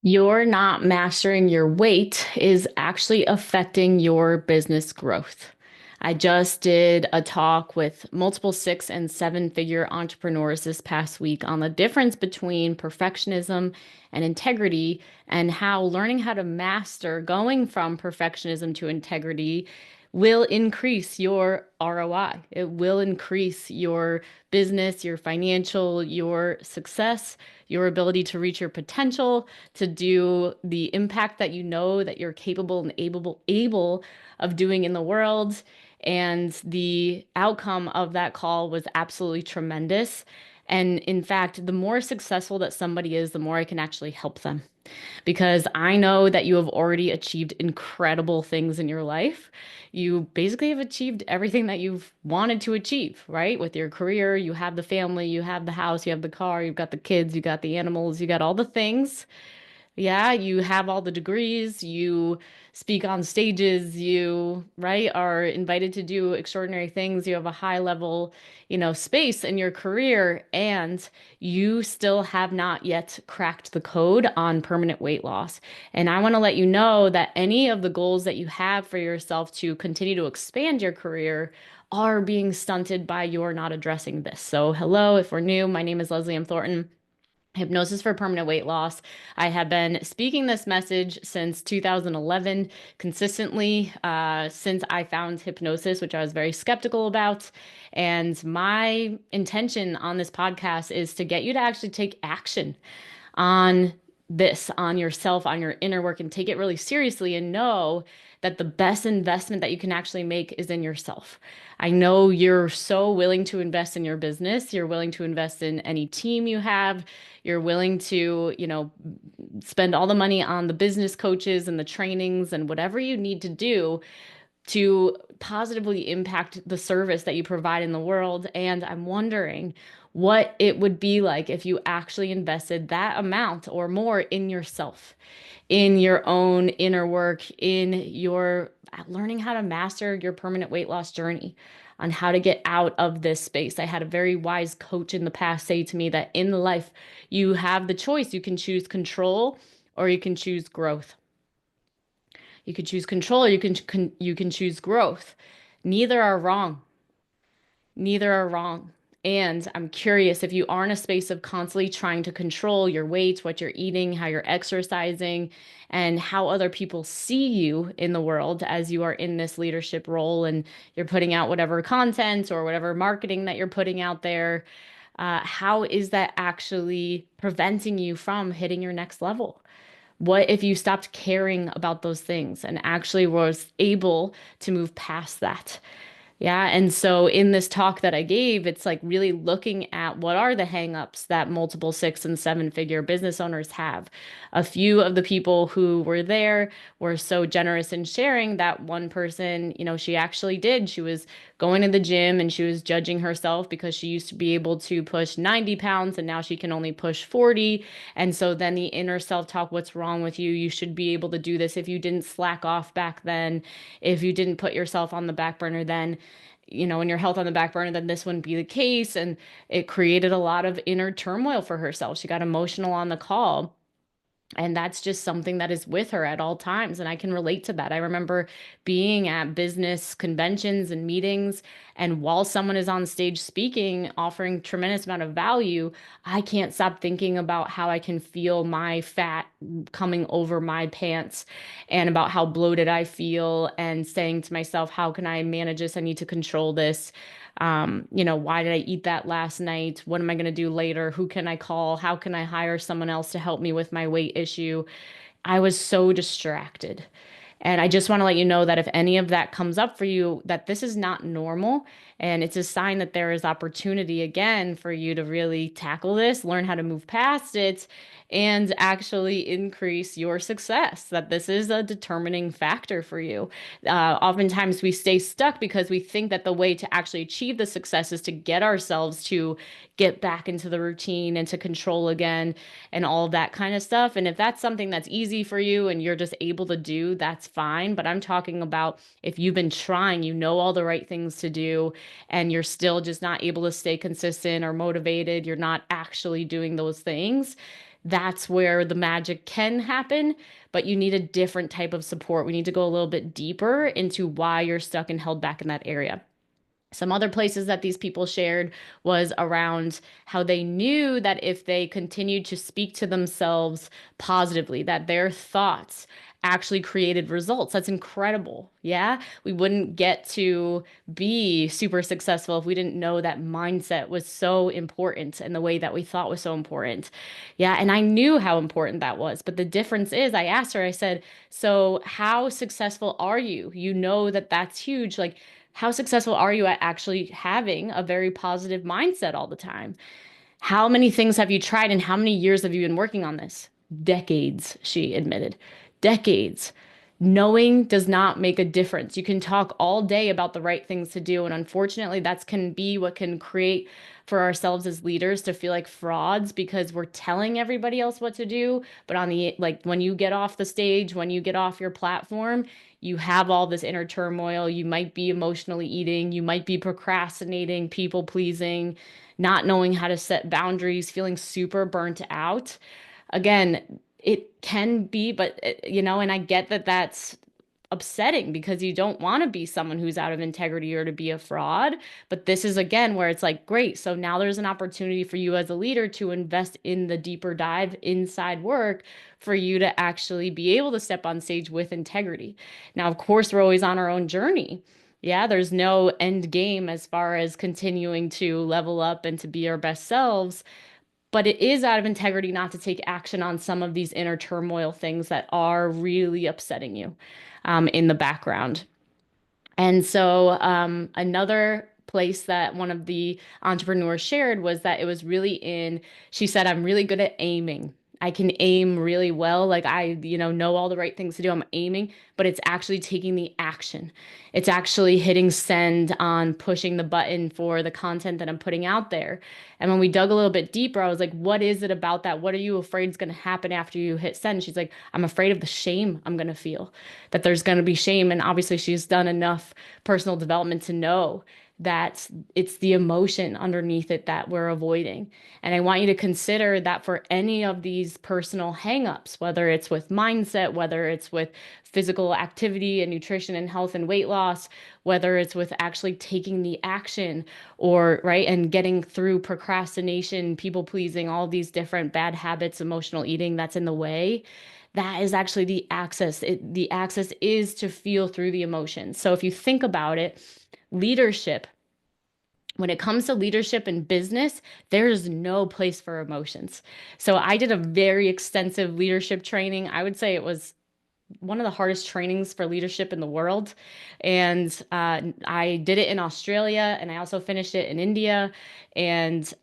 You're not mastering your weight is actually affecting your business growth. I just did a talk with multiple six and seven figure entrepreneurs this past week on the difference between perfectionism and integrity and how learning how to master going from perfectionism to integrity will increase your ROI. It will increase your business, your financial, your success, your ability to reach your potential, to do the impact that you know that you're capable and able of doing in the world. And the outcome of that call was absolutely tremendous. And in fact, the more successful that somebody is, the more I can actually help them because I know that you have already achieved incredible things in your life. You basically have achieved everything that you've wanted to achieve, right? With your career, you have the family, you have the house, you have the car, you've got the kids, you got the animals, you got all the things. Yeah, you have all the degrees, you speak on stages, you, right, are invited to do extraordinary things. You have a high level, space in your career, and you still have not yet cracked the code on permanent weight loss. And I want to let you know that any of the goals that you have for yourself to continue to expand your career are being stunted by your not addressing this. So, hello, if we're new, my name is Leslie M. Thornton. Hypnosis for permanent weight loss. I have been speaking this message since 2011, consistently since I found hypnosis, which I was very skeptical about. And my intention on this podcast is to get you to actually take action on this, on yourself, on your inner work, and take it really seriously and know that the best investment that you can actually make is in yourself. I know you're so willing to invest in your business. You're willing to invest in any team you have. You're willing to, spend all the money on the business coaches and the trainings and whatever you need to do to positively impact the service that you provide in the world. And I'm wondering what it would be like if you actually invested that amount or more in yourself, in your own inner work, in your learning how to master your permanent weight loss journey, on how to get out of this space. I had a very wise coach in the past say to me that in life, you have the choice. You can choose control or you can choose growth. You can choose control or you can choose growth. Neither are wrong. Neither are wrong. And I'm curious if you are in a space of constantly trying to control your weight, what you're eating, how you're exercising, and how other people see you in the world as you are in this leadership role and you're putting out whatever content or whatever marketing that you're putting out there. How is that actually preventing you from hitting your next level? What if you stopped caring about those things and actually was able to move past that? Yeah. And so in this talk that I gave, it's like really looking at what are the hangups that multiple six and seven figure business owners have. A few of the people who were there were so generous in sharing that one person, she actually did. She was going to the gym and she was judging herself because she used to be able to push 90 pounds and now she can only push 40. And so then the inner self-talk, what's wrong with you? You should be able to do this. If you didn't slack off back then, if you didn't put yourself on the back burner then, and your health on the back burner, then this wouldn't be the case. And it created a lot of inner turmoil for herself. She got emotional on the call. And that's just something that is with her at all times. And I can relate to that. I remember being at business conventions and meetings, and while someone is on stage speaking, offering tremendous amount of value, I can't stop thinking about how I can feel my fat coming over my pants and about how bloated I feel and saying to myself, how can I manage this? I need to control this. Why did I eat that last night? What am I going to do later? Who can I call? How can I hire someone else to help me with my weight issue? I was so distracted. And I just want to let you know that if any of that comes up for you, that this is not normal. And it's a sign that there is opportunity again for you to really tackle this, learn how to move past it, and actually increase your success. That this is a determining factor for you. Oftentimes we stay stuck because we think that the way to actually achieve the success is to get ourselves to get back into the routine and to control again and all of that kind of stuff. And if that's something that's easy for you and you're just able to do, that's fine. But I'm talking about if you've been trying, you know all the right things to do, and you're still just not able to stay consistent or motivated, you're not actually doing those things, that's where the magic can happen, but you need a different type of support. We need to go a little bit deeper into why you're stuck and held back in that area. Some other places that these people shared was around how they knew that if they continued to speak to themselves positively, that their thoughts actually created results. That's incredible. Yeah. We wouldn't get to be super successful if we didn't know that mindset was so important and the way that we thought was so important. Yeah. And I knew how important that was. But the difference is, I asked her, I said, so how successful are you? You know that that's huge. Like, how successful are you at actually having a very positive mindset all the time? How many things have you tried and how many years have you been working on this? Decades, she admitted. Decades. Knowing does not make a difference. You can talk all day about the right things to do. And unfortunately, that can be what can create for ourselves as leaders to feel like frauds because we're telling everybody else what to do. But on the, like, when you get off the stage, when you get off your platform, you have all this inner turmoil. You might be emotionally eating. You might be procrastinating, people pleasing, not knowing how to set boundaries, feeling super burnt out. Again, it can be, but and I get that that's upsetting because you don't want to be someone who's out of integrity or to be a fraud. But this is again where it's like, great. So now there's an opportunity for you as a leader to invest in the deeper dive inside work for you to actually be able to step on stage with integrity. Now, of course, we're always on our own journey. Yeah, there's no end game as far as continuing to level up and to be our best selves. But it is out of integrity not to take action on some of these inner turmoil things that are really upsetting you in the background. And so, another place that one of the entrepreneurs shared was that it was really she said, I'm really good at aiming. I can aim really well. Like I, know all the right things to do. I'm aiming, but it's actually taking the action. It's actually hitting send on pushing the button for the content that I'm putting out there. And when we dug a little bit deeper, I was like, what is it about that? What are you afraid is going to happen after you hit send? She's like, I'm afraid of the shame I'm going to feel, that there's going to be shame. And obviously, she's done enough personal development to know that it's the emotion underneath it that we're avoiding. And I want you to consider that for any of these personal hangups, whether it's with mindset, whether it's with physical activity and nutrition and health and weight loss, whether it's with actually taking the action or right and getting through procrastination, people pleasing, all these different bad habits, emotional eating that's in the way. That is actually the access. The access is to feel through the emotions. So if you think about it, leadership, when it comes to leadership in business, there's no place for emotions. So I did a very extensive leadership training. I would say it was one of the hardest trainings for leadership in the world. And I did it in Australia and I also finished it in India. And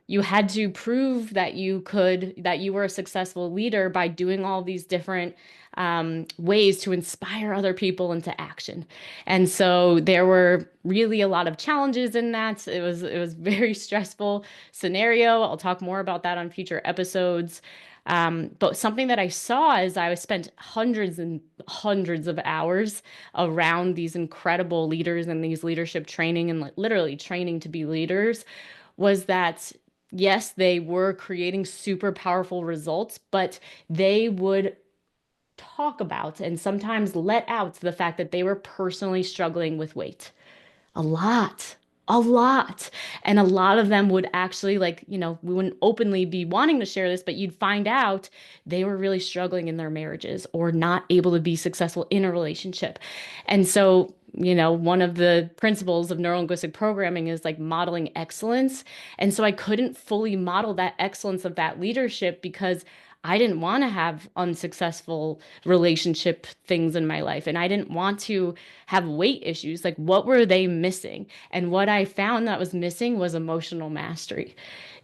you had to prove that that you were a successful leader by doing all these different ways to inspire other people into action. And so there were really a lot of challenges in that. It was very stressful scenario. I'll talk more about that on future episodes. But something that I saw is I spent hundreds and hundreds of hours around these incredible leaders and these leadership training and literally training to be leaders was that yes, they were creating super powerful results, but they would talk about and sometimes let out the fact that they were personally struggling with weight. A lot, a lot. And a lot of them would actually, like, we wouldn't openly be wanting to share this, but you'd find out they were really struggling in their marriages or not able to be successful in a relationship. And so, one of the principles of neurolinguistic programming is like modeling excellence. And so I couldn't fully model that excellence of that leadership because I didn't want to have unsuccessful relationship things in my life. And I didn't want to have weight issues. Like, what were they missing? And what I found that was missing was emotional mastery.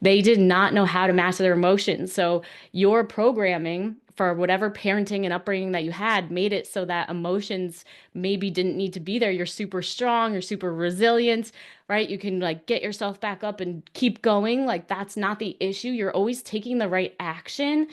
They did not know how to master their emotions. So, your programming for whatever parenting and upbringing that you had made it so that emotions maybe didn't need to be there. You're super strong, you're super resilient, right? You can like get yourself back up and keep going. Like, that's not the issue. You're always taking the right action.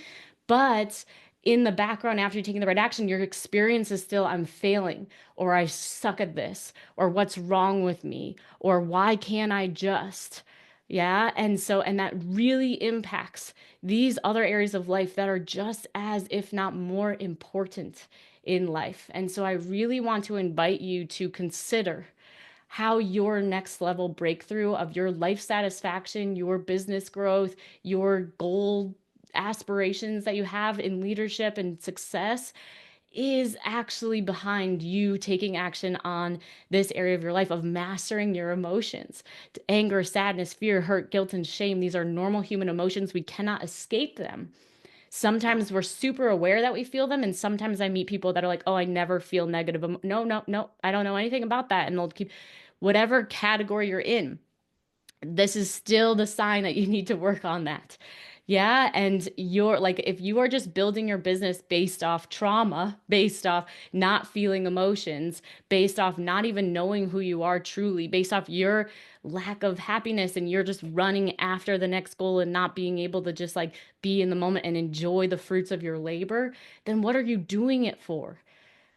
But in the background, after you're taking the right action, your experience is still, I'm failing, or I suck at this, or what's wrong with me, or why can't I just? Yeah. And that really impacts these other areas of life that are just as, if not more important in life. And so I really want to invite you to consider how your next level breakthrough of your life satisfaction, your business growth, your goal aspirations that you have in leadership and success is actually behind you taking action on this area of your life of mastering your emotions. Anger, sadness, fear, hurt, guilt, and shame. These are normal human emotions. We cannot escape them. Sometimes we're super aware that we feel them. And sometimes I meet people that are like, oh, I never feel negative. No, no, no, I don't know anything about that. And they'll keep whatever category you're in, this is still the sign that you need to work on that. Yeah. And you're like, if you are just building your business based off trauma, based off not feeling emotions, based off not even knowing who you are truly, based off your lack of happiness, and you're just running after the next goal and not being able to just like be in the moment and enjoy the fruits of your labor, then what are you doing it for?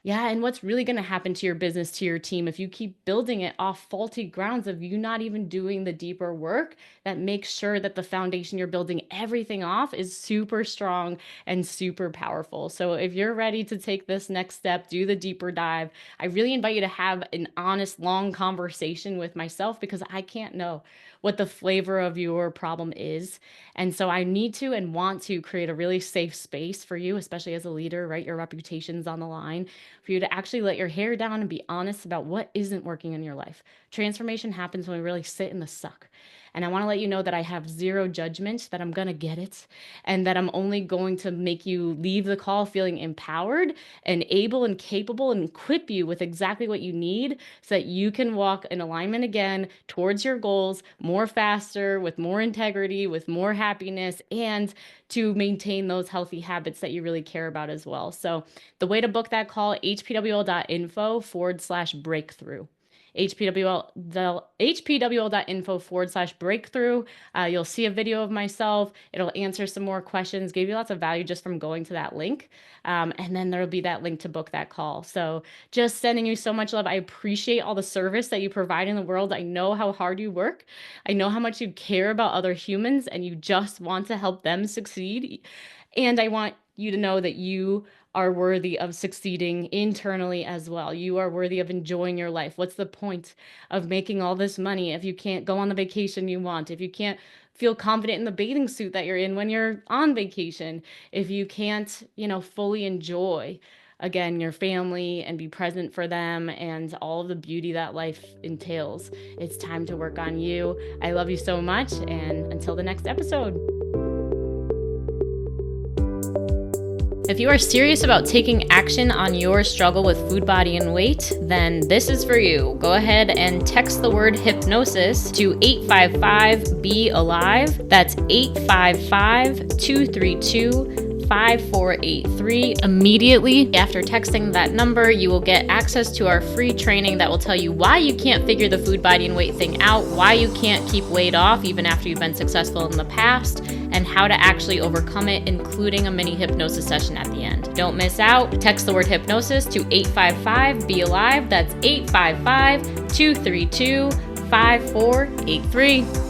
Yeah, and what's really going to happen to your business, to your team, if you keep building it off faulty grounds of you not even doing the deeper work that makes sure that the foundation you're building everything off is super strong and super powerful. So if you're ready to take this next step, do the deeper dive, I really invite you to have an honest, long conversation with myself, because I can't know what the flavor of your problem is. And so I need to and want to create a really safe space for you, especially as a leader, right? Your reputation's on the line, for you to actually let your hair down and be honest about what isn't working in your life. Transformation happens when we really sit in the suck. And I want to let you know that I have zero judgment, that I'm going to get it, and that I'm only going to make you leave the call feeling empowered and able and capable, and equip you with exactly what you need so that you can walk in alignment again towards your goals more faster, with more integrity, with more happiness, and to maintain those healthy habits that you really care about as well. So the way to book that call, hpwl.info/breakthrough. hpwl.info/breakthrough. You'll see a video of myself. It'll answer some more questions, give you lots of value just from going to that link. And then there'll be that link to book that call. So just sending you so much love. I appreciate all the service that you provide in the world. I know how hard you work. I know how much you care about other humans, and you just want to help them succeed. And I want you to know that you are worthy of succeeding internally as well. You are worthy of enjoying your life. What's the point of making all this money if you can't go on the vacation you want, if you can't feel confident in the bathing suit that you're in when you're on vacation, if you can't, fully enjoy again your family and be present for them and all of the beauty that life entails? It's time to work on you. I love you so much, and until the next episode. If you are serious about taking action on your struggle with food, body, and weight, then this is for you. Go ahead and text the word hypnosis to 855-BE-ALIVE. That's 855-232-5483. Immediately after texting that number, you will get access to our free training that will tell you why you can't figure the food, body, and weight thing out, why you can't keep weight off even after you've been successful in the past, and how to actually overcome it, including a mini hypnosis session at the end. Don't miss out. Text the word hypnosis to 855-BE-ALIVE. That's 855-232-5483.